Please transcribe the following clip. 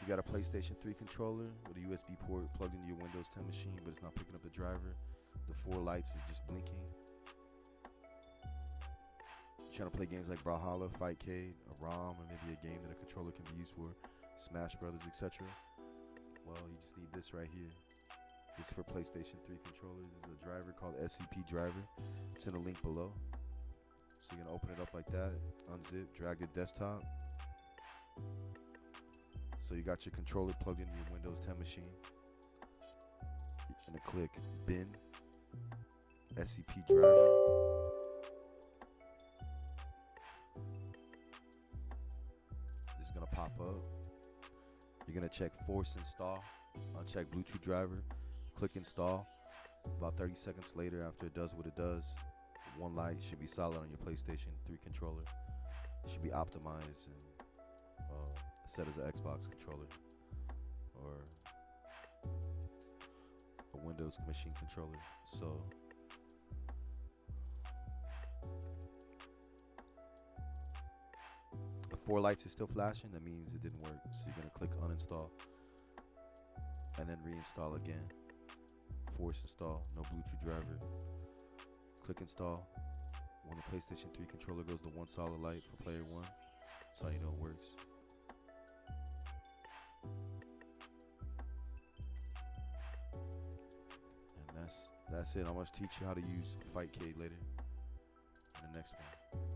You got a PlayStation 3 controller with a USB port plugged into your Windows 10 machine, but it's not picking up the driver. The 4 lights is just blinking. You're trying to play games like Brawlhalla, Fightcade, a ROM, or maybe a game that a controller can be used for, Smash Brothers, etc. Well, you just need this right here. This is for PlayStation 3 controllers. This is a driver called SCP driver. It's in the link below. So you're gonna open it up like that, unzip, drag your desktop. So you got your controller plugged into your Windows 10 machine. You're gonna click bin, SCP driver. This is gonna pop up. You're gonna check force install, uncheck BludCuh driver, click install. About 30 seconds later, after it does what it does, one light should be solid on your PlayStation 3 controller. It should be optimized and set as an Xbox controller or a Windows machine controller. So the 4 lights is still flashing. That means it didn't work. So you're gonna click uninstall and then reinstall again. Force install, no BludCuh driver. Click install. When the PlayStation 3 controller goes to one solid light for player 1, that's how you know it works. And that's it. I'm going to teach you how to use Fightcade later in the next one.